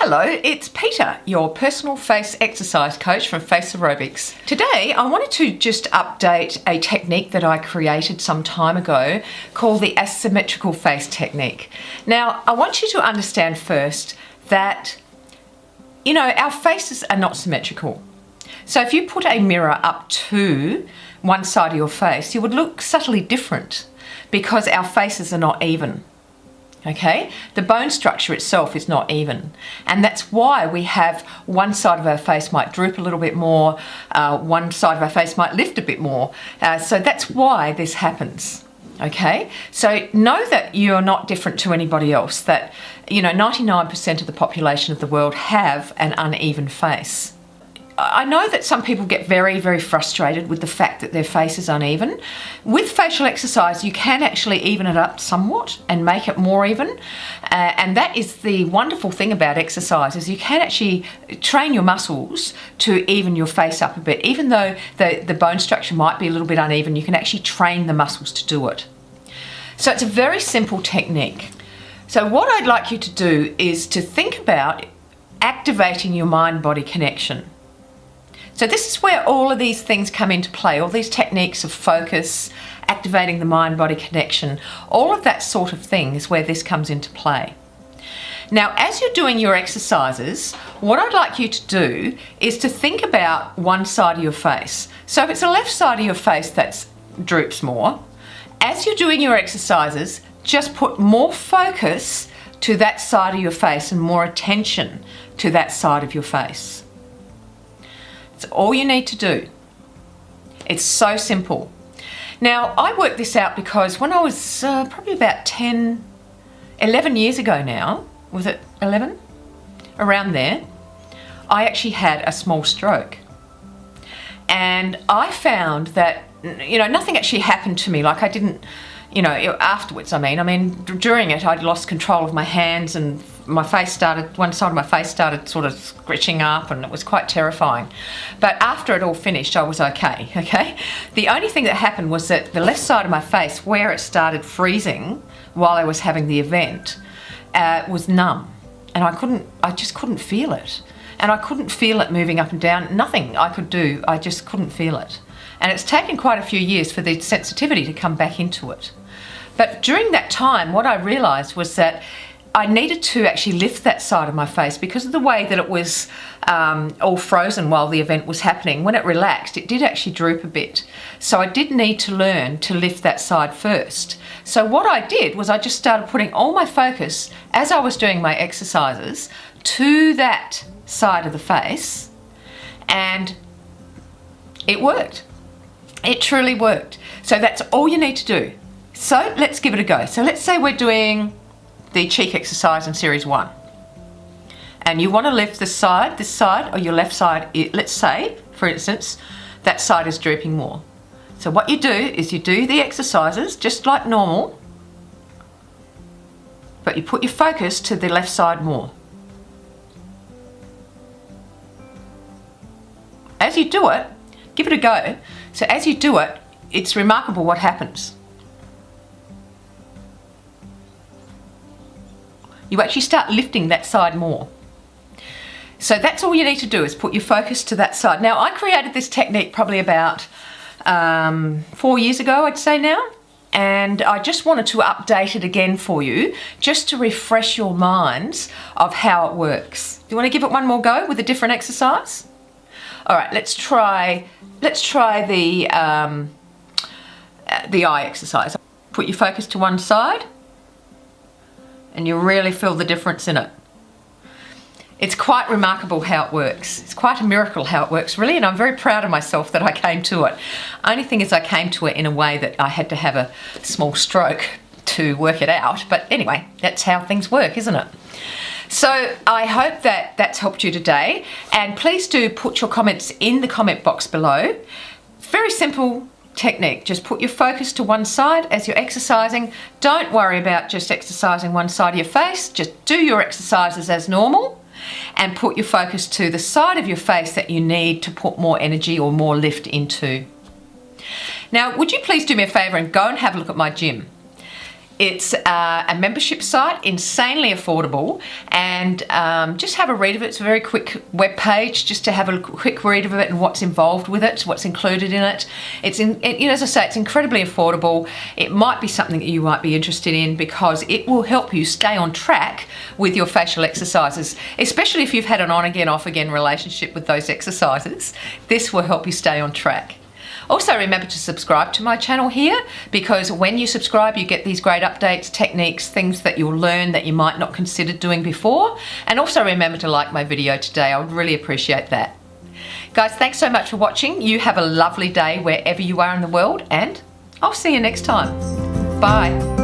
Hello, it's Peter, your personal face exercise coach from FACEROBICS. Today I wanted to just update a technique that I created some time ago called the asymmetrical face technique. Now I want you to understand first that, our faces are not symmetrical. So if you put a mirror up to one side of your face, you would look subtly different because our faces are not even. Okay, the bone structure itself is not even, and that's why we have one side of our face might droop a little bit more, one side of our face might lift a bit more, so that's why this happens. Okay, so know that you're not different to anybody else, that 99% of the population of the world have an uneven face. I know that some people get very, very frustrated with the fact that their face is uneven. With facial exercise, you can actually even it up somewhat and make it more even. And that is the wonderful thing about exercise, is you can actually train your muscles to even your face up a bit. Even though the bone structure might be a little bit uneven, you can actually train the muscles to do it. So it's a very simple technique. So what I'd like you to do is to think about activating your mind-body connection. So this is where all of these things come into play, all these techniques of focus, activating the mind-body connection, all of that sort of thing is where this comes into play. Now, as you're doing your exercises, what I'd like you to do is to think about one side of your face. So if it's the left side of your face that droops more, as you're doing your exercises, just put more focus to that side of your face and more attention to that side of your face. It's all you need to do. It's so simple. Now, I worked this out because when I was probably about 11 years ago now, was it 11? Around there, I actually had a small stroke. And I found that, nothing actually happened to me. Like I didn't, afterwards, I mean, during it, I'd lost control of my hands and one side of my face started sort of scratching up, and it was quite terrifying. But after it all finished, I was okay? The only thing that happened was that the left side of my face, where it started freezing while I was having the event, was numb. And I just couldn't feel it. And I couldn't feel it moving up and down. Nothing I could do, I just couldn't feel it. And it's taken quite a few years for the sensitivity to come back into it. But during that time, what I realised was that I needed to actually lift that side of my face because of the way that it was all frozen while the event was happening. When it relaxed, it did actually droop a bit. So I did need to learn to lift that side first. So what I did was I just started putting all my focus, as I was doing my exercises, to that side of the face, and it worked. It truly worked. So that's all you need to do. So let's give it a go. So let's say we're doing the cheek exercise in series 1. And you want to lift this side, or your left side, let's say, for instance, that side is drooping more. So what you do is you do the exercises just like normal, but you put your focus to the left side more. As you do it, give it a go. So as you do it, it's remarkable what happens. You actually start lifting that side more. So that's all you need to do, is put your focus to that side. Now, I created this technique probably about 4 years ago, I'd say now, and I just wanted to update it again for you, just to refresh your minds of how it works. Do you want to give it one more go with a different exercise? All right, let's try the eye exercise. Put your focus to one side, and you really feel the difference in it. It's quite remarkable how it works. It's quite a miracle how it works, really, and I'm very proud of myself that I came to it. Only thing is I came to it in a way that I had to have a small stroke to work it out, but anyway, that's how things work, isn't it? So I hope that that's helped you today, and please do put your comments in the comment box below. Very simple technique. Just put your focus to one side as you're exercising. Don't worry about just exercising one side of your face. Just do your exercises as normal and put your focus to the side of your face that you need to put more energy or more lift into. Now, would you please do me a favor and go and have a look at my gym? It's a membership site, insanely affordable, and just have a read of it. It's a very quick web page just to have a quick read of it and what's involved with it, what's included in it. As I say, it's incredibly affordable. It might be something that you might be interested in because it will help you stay on track with your facial exercises, especially if you've had an on-again, off-again relationship with those exercises. This will help you stay on track. Also, remember to subscribe to my channel here, because when you subscribe you get these great updates, techniques, things that you'll learn that you might not consider doing before. And also remember to like my video today. I would really appreciate that. Guys, thanks so much for watching. You have a lovely day wherever you are in the world, and I'll see you next time. Bye.